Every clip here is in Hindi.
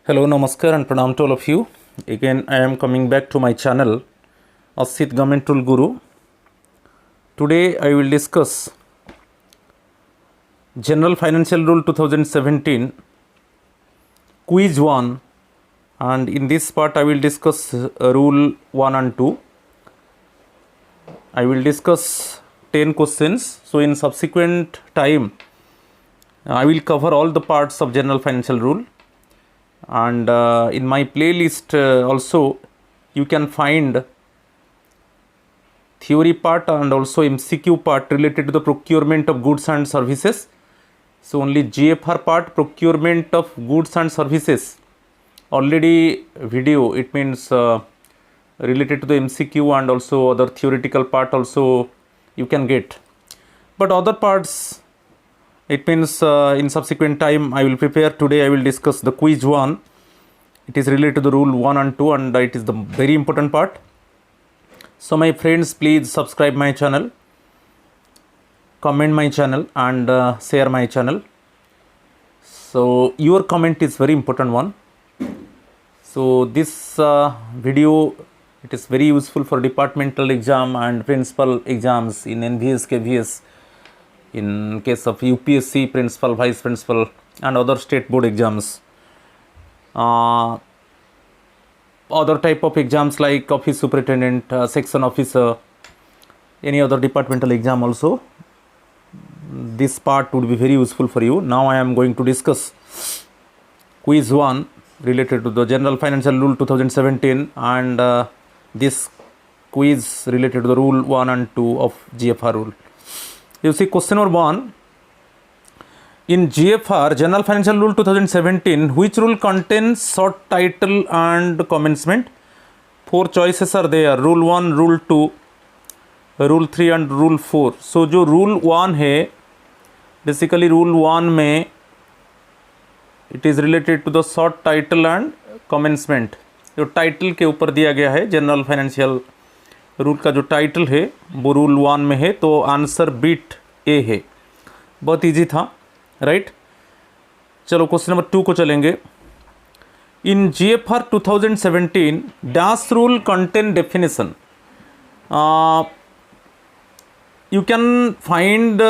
Hello, Namaskar and Pranam to all of you. Again, I am coming back to my channel, Asit Government Tool Guru. Today, I will discuss General Financial Rule 2017, Quiz 1, and in this part, I will discuss Rule 1 and 2. I will discuss 10 questions. So, in subsequent time, I will cover all the parts of General Financial Rule. And in my playlist also you can find theory part and also MCQ part related to the procurement of goods and services. So only GFR part, procurement of goods and services, already video, it means related to the MCQ and also other theoretical part also you can get. But other parts, it means in subsequent time I will prepare. Today I will discuss the quiz 1. It is related to the rule 1 and 2 and it is the very important part. So my friends, please subscribe my channel, comment my channel and share my channel. So your comment is very important one. So this video, it is very useful for departmental exam and principal exams in NVS, KVS, in case of UPSC, principal, vice principal and other state board exams. Other type of exams like office superintendent, section officer, any other departmental exam also. This part would be very useful for you. Now I am going to discuss quiz 1 related to the General Financial Rule 2017 and this quiz related to the rule 1 and 2 of GFR rule. You see question number 1. In GFR, General Financial Rule 2017, which rule contains short title and commencement? 4 choices are there. Rule 1, Rule 2, Rule 3 and Rule 4. So, जो Rule 1 है, basically Rule 1 में it is related to the short title and commencement. जो टाइटल के ऊपर दिया गया है जनरल फाइनेंशियल रूल का जो टाइटल है वो रूल 1 में है, तो आंसर बीट ए है. बहुत इजी था, राइट. चलो क्वेश्चन नंबर 2 को चलेंगे. इन GFR 2017 dash rule contain definition. You can find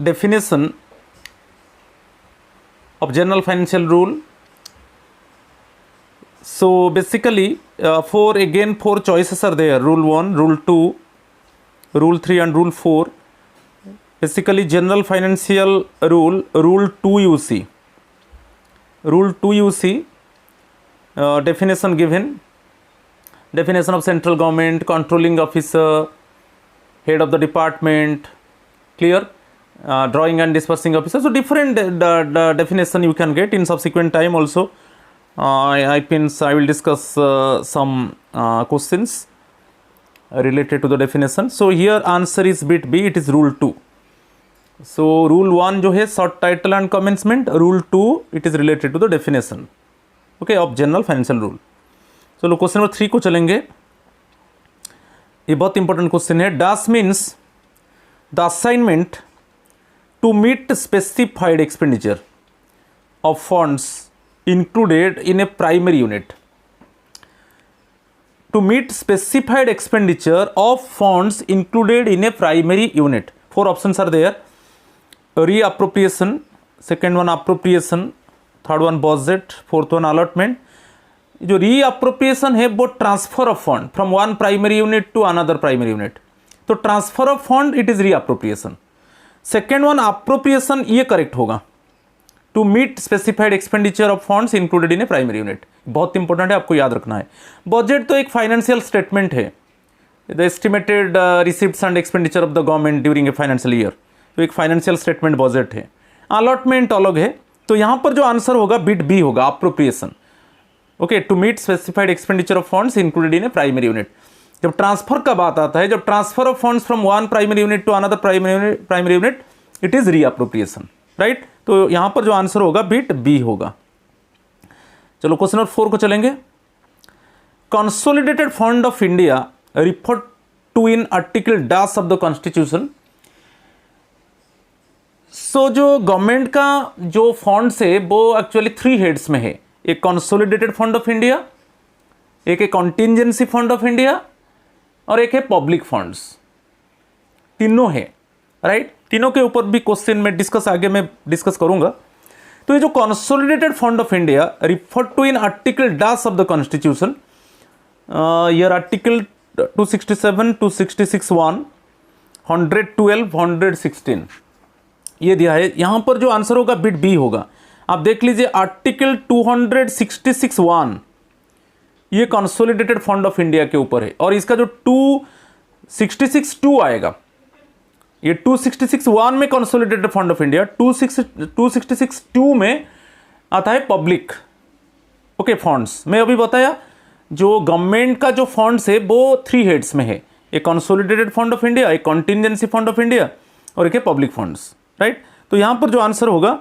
definition of general financial rule. So basically 4 choices are there. Rule 1, Rule 2, Rule 3 and Rule 4. Basically General Financial Rule, Rule 2 you see. Rule 2 you see. Definition given. Definition of central government, controlling officer, head of the department. Clear? Drawing and disbursing officer. So different definition you can get in subsequent time also. I will discuss some questions related to the definition. So here answer is bit B, it is rule 2. So rule 1 जो है short title and commencement, rule 2 it is related to the definition, okay, of general financial rule. So लो क्वेश्चन नंबर 3 को चलेंगे. ये बहुत इंपॉर्टेंट क्वेश्चन है. Dash means the assignment to meet specified expenditure of funds included in a primary unit. To meet specified expenditure of funds included in a primary unit. 4 options are there. Reappropriation, second one appropriation, third one budget, fourth one allotment. जो reappropriation है वो transfer of fund from one primary unit to another primary unit. तो transfer of fund it is reappropriation. Second one appropriation, ये correct होगा. To meet specified expenditure of funds included in a primary unit. बहुत इंपॉर्टेंट है, आपको याद रखना है. बजट तो एक फाइनेंशियल स्टेटमेंट है, the estimated receipts and expenditure of the government during a financial year. तो एक फाइनेंशियल स्टेटमेंट बजट है. अलॉटमेंट अलग है. तो यहाँ पर जो आंसर होगा बिट बी होगा, appropriation. Okay, to meet specified expenditure of funds included in a primary unit. जब ट्रांसफर का बात आता है, जब transfer of funds from one primary unit to another primary unit, it is reappropriation, right. तो यहां पर जो आंसर होगा बिट बी होगा. चलो क्वेश्चन नंबर 4 को चलेंगे. Consolidated fund of India refer to in article dash of the constitution. So जो गवर्नमेंट का जो फंड्स है वो एक्चुअली 3 हेड्स में है. एक कंसोलिडेटेड फंड ऑफ इंडिया, एक है कॉन्टिजेंसी फंड ऑफ इंडिया और एक है पब्लिक फंड्स। तीनों है, राइट। तीनों के ऊपर भी क्वेश्चन में आगे मैं डिस्कस करूंगा। तो ये जो consolidated fund of India refer to in article dash of the constitution, yeah article 267, 266(1), 112, 116 ये दिया है। यहां पर जो आंसर होगा बिट बी होगा। आप देख लीजिए आर्टिकल 266(1) ये कंसोलिडेटेड फंड ऑफ इंडिया के ऊपर है, और इसका जो 266(2) आएगा, ये 266(1) में कंसोलिडेटेड फंड ऑफ इंडिया, 266(2) में आता है पब्लिक ओके फंड्स। मैं अभी बताया जो गवर्नमेंट का जो फंड्स है वो 3 हेड्स में है, एक कंसोलिडेटेड फंड ऑफ इंडिया, एक कॉन्टिजेंसी फंड ऑफ इंडिया और एक है पब्लिक फंड्स, राइट। तो यहां पर जो आंसर होगा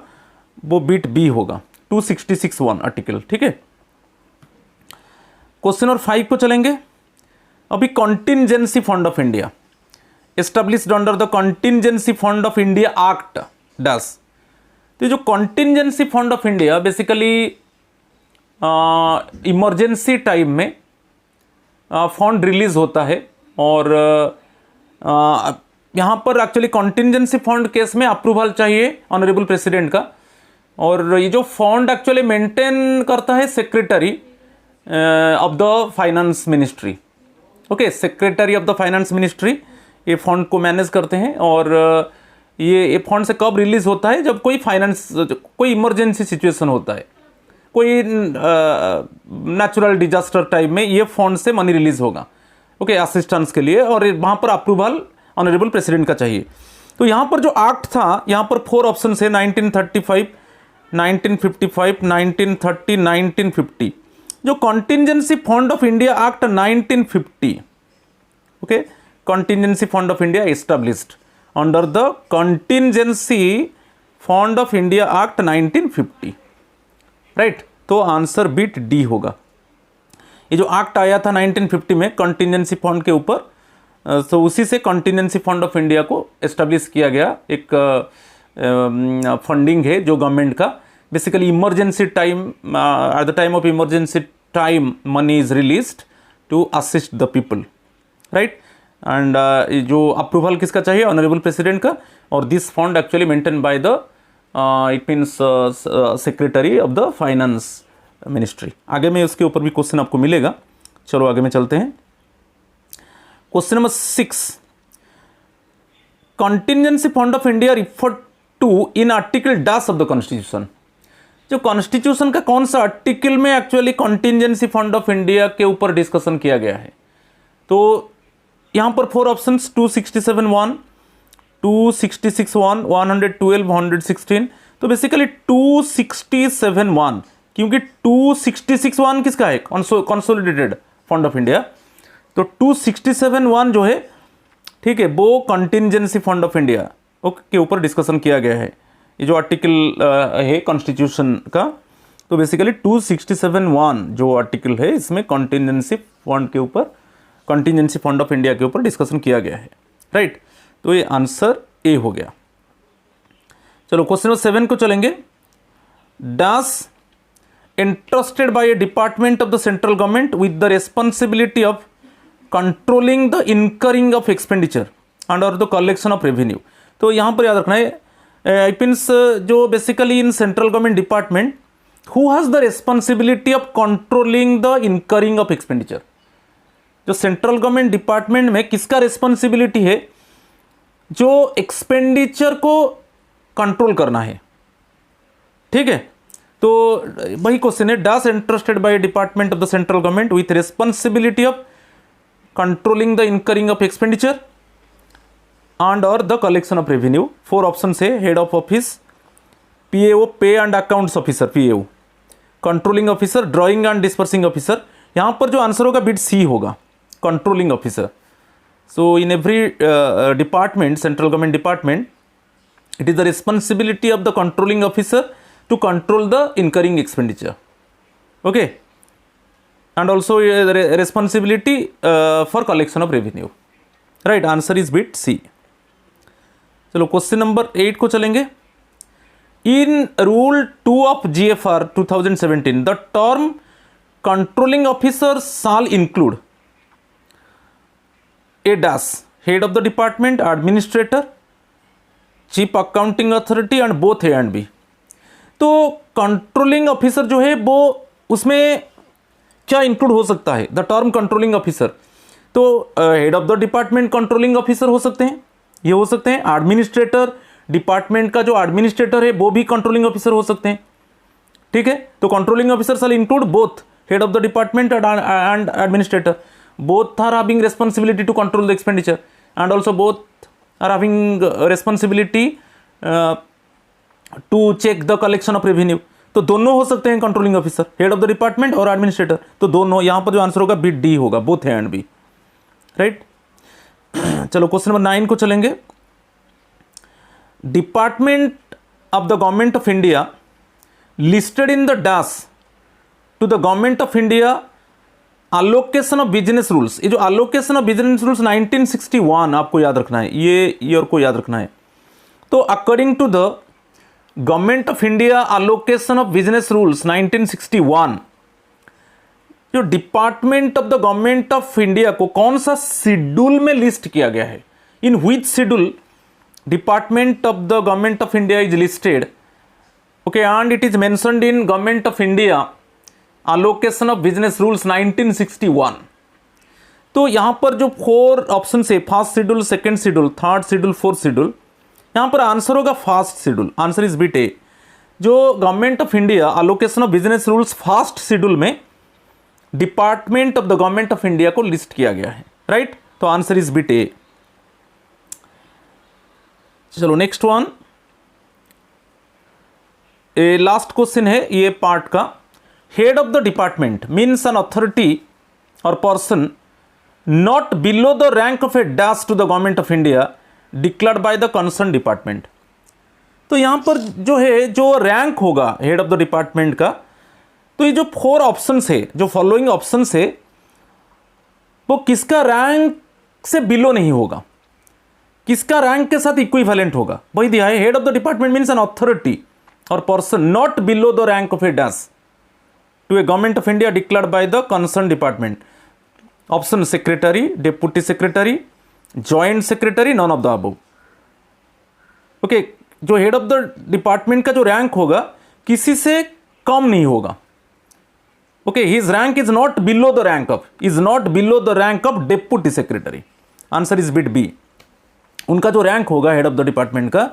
वो बिट बी होगा, 266(1) आर्टिकल, ठीक है। क्वेश्चन नंबर 5 को चलेंगे। अभी contingency fund of India established under the contingency fund of India act dash. तो जो contingency fund of India basically emergency time में फंड रिलीज होता है, और यहाँ पर एक्चुअली कॉन्टिजेंसी फंड केस में अप्रूवल चाहिए ऑनरेबल प्रेसिडेंट का, और ये जो फंड एक्चुअली मेंटेन करता है secretary of the finance ministry, okay. Secretary of the finance ministry ये फंड को मैनेज करते हैं, और ये फंड से कब रिलीज होता है, जब कोई इमरजेंसी सिचुएशन होता है, कोई नेचुरल डिजास्टर टाइप में ये फंड से मनी रिलीज होगा, ओके, असिस्टेंस के लिए, और वहाँ पर अप्रूवल ऑनरेबल प्रेसिडेंट का चाहिए। तो यहाँ पर जो एक्ट था, यहाँ पर 4 ऑप्शन है, 1935, 1955, 1930, 1950। जो contingency fund of India act 1950, okay, contingency fund of India established under the contingency fund of India act 1950, right. तो आंसर बिट डी होगा। ये जो एक्ट आया था 1950 में कॉन्टिजेंसी फंड के ऊपर, तो उसी से कॉन्टिजेंसी फंड ऑफ इंडिया को एस्टेब्लिश किया गया। एक फंडिंग है जो गवर्नमेंट का, basically emergency time, at the time of emergency time money is released to assist the people, right. And जो अप्रूवल किसका चाहिए, ऑनरेबल प्रेसिडेंट का, और this fund actually maintain by the it means secretary of the finance ministry. आगे में उसके ऊपर भी क्वेश्चन आपको मिलेगा। चलो आगे में चलते हैं। Question number 6, contingency fund of India refer to in article dash of the constitution. जो कॉन्स्टिट्यूशन का कौन सा आर्टिकल में actually contingency fund of India के ऊपर डिस्कशन किया गया है। तो यहां पर 4 ऑप्शंस, 267(1), 266(1), 112, 116। तो बेसिकली 267(1), क्योंकि 266(1) किसका है, कंसोलिडेटेड फंड ऑफ इंडिया। तो 267(1) जो है, ठीक है, वो कॉन्टिजेंसी फंड ऑफ इंडिया के ऊपर डिस्कशन किया गया है। ये जो आर्टिकल है कॉन्स्टिट्यूशन का, तो बेसिकली 267(1) जो आर्टिकल है इसमें कॉन्टिजेंसी फंड के ऊपर, कॉन्टिजेंसी फंड ऑफ इंडिया के ऊपर डिस्कशन किया गया है, राइट। तो ये आंसर ए हो गया। चलो क्वेश्चन नंबर 7 को चलेंगे। Dash entrusted by a department of the central government with the responsibility of controlling the incurring of expenditure and or the collection of revenue। तो यहाँ पर याद रखना है, it means जो basically in central government department who has the responsibility of controlling the incurring of expenditure. जो सेंट्रल गवर्नमेंट डिपार्टमेंट में किसका रेस्पॉन्सिबिलिटी है, जो एक्सपेंडिचर को कंट्रोल करना है, ठीक है। तो वही क्वेश्चन है, dash interested by department of the central government with responsibility of controlling the incurring of expenditure and और the collection of revenue. 4 option है, head of office, PAO pay and accounts officer PAO, controlling officer, drawing and dispersing officer. यहाँ पर जो आंसर होगा बिट सी होगा, controlling officer. So in every department, central government department, it is the responsibility of the controlling officer to control the incurring expenditure, okay, and also the responsibility for collection of revenue, right। answer is bit C। चलो क्वेश्चन नंबर 8 को चलेंगे। In Rule 2 of GFR 2017, the term controlling officer shall include a dash head of the department, administrator, chief accounting authority and both A and B. तो कंट्रोलिंग ऑफिसर जो है वो उसमें क्या इंक्लूड हो सकता है? द टर्म कंट्रोलिंग ऑफिसर, तो head of the department controlling officer हो सकते हैं, ये हो सकते हैं। एडमिनिस्ट्रेटर, डिपार्टमेंट का जो एडमिनिस्ट्रेटर है वो भी कंट्रोलिंग ऑफिसर हो सकते हैं, ठीक है। तो controlling officer shall include both head of the department and administrator, both are having responsibility to control the expenditure and also both are having responsibility to check the collection of revenue। तो दोनों हो सकते हैं controlling officer, head of the department और एडमिनिस्ट्रेटर। तो दोनों, यहां पर जो आंसर होगा बिट डी होगा, both A and B, right. चलो क्वेश्चन नंबर 9 को चलेंगे। Department of the government of India listed in the dash to the government of India allocation of business rules. ये जो अलोकेशन ऑफ बिजनेस रूल्स 1961 आपको याद रखना है, ये ईयर को याद रखना है। तो according to the government of India allocation of business rules 1961, जो department of the government of India को कौन सा शेड्यूल में लिस्ट किया गया है? In which schedule department of the government of India is listed, okay, and it is mentioned in government of India allocation of business rules 1961। तो यहां पर जो 4 ऑप्शन है, first schedule, second schedule, third schedule, fourth schedule, यहां पर आंसर होगा first schedule. Answer is bit A. जो government of India allocation of business rules first schedule में department of the government of India को लिस्ट किया गया है, राइट। तो आंसर इज बिट ए। चलो नेक्स्ट वन, लास्ट क्वेश्चन है ये पार्ट का। Head of the department means an authority or person not below the rank of a dash to the government of India declared by the concern department. तो यहां पर जो है, जो रैंक होगा हेड ऑफ द डिपार्टमेंट का, तो ये जो 4 ऑप्शंस है, जो फॉलोइंग ऑप्शंस है, वो किसका रैंक से बिलो नहीं होगा, किसका रैंक के साथ इक्विवेलेंट होगा, वही दिया है। Head of the department means an authority or person not below the rank of a dash to a government of India declared by the concerned department। Option secretary, deputy secretary, joint secretary, none of the above। Okay, जो हेड ऑफ द डिपार्टमेंट का जो रैंक होगा किसी से कम नहीं होगा। Okay, his rank is not below the rank of deputy secretary. Answer is bit B. उनका जो रैंक होगा हेड ऑफ द डिपार्टमेंट का,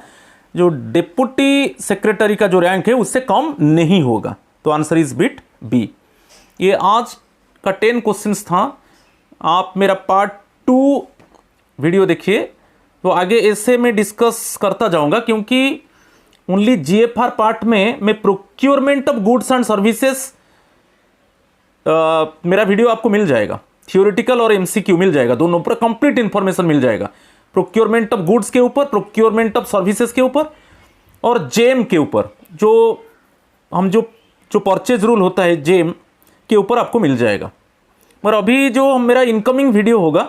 जो डेप्यूटी सेक्रेटरी का जो रैंक है उससे कम नहीं होगा। तो आंसर इज बिट बी। ये आज का 10 क्वेश्चंस था। आप मेरा पार्ट 2 वीडियो देखिए, तो आगे ऐसे मैं डिस्कस करता जाऊंगा, क्योंकि ओनली जीएफआर पार्ट में मैं procurement of goods and services मेरा वीडियो आपको मिल जाएगा, थियोरेटिकल और एमसीक्यू मिल जाएगा, दोनों पर कंप्लीट इंफॉर्मेशन मिल जाएगा। प्रोक्योरमेंट ऑफ गुड्स के ऊपर, प्रोक्योरमेंट ऑफ सर्विसेज के ऊपर और जेम के ऊपर, जो परचेज रूल होता है जेम के ऊपर आपको मिल जाएगा। और अभी जो मेरा इनकमिंग वीडियो होगा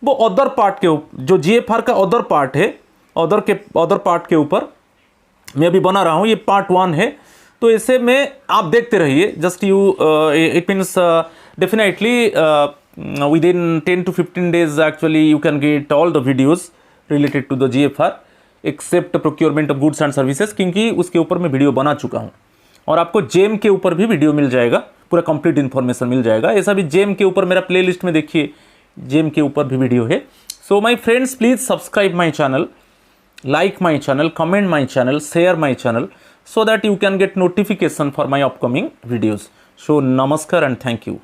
वो अदर पार्ट के ऊपर, जो जीएफआर का अदर पार्ट है, अदर पार्ट के ऊपर मैं अभी बना रहा हूँ। ये पार्ट 1 है, तो ऐसे में आप देखते रहिए। Just you it means definitely within 10 to 15 days actually you can get all the videos related to the GFR except procurement of goods and services, क्योंकि उसके ऊपर मैं वीडियो बना चुका हूँ। और आपको जेम के ऊपर भी वीडियो मिल जाएगा, पूरा कंप्लीट इन्फॉर्मेशन मिल जाएगा। ऐसा भी जेम के ऊपर मेरा प्लेलिस्ट में देखिए, जेम के ऊपर भी वीडियो है। So my friends, please subscribe my channel, like my channel, comment my channel, share my channel, so that you can get notification for my upcoming videos. So namaskar and thank you.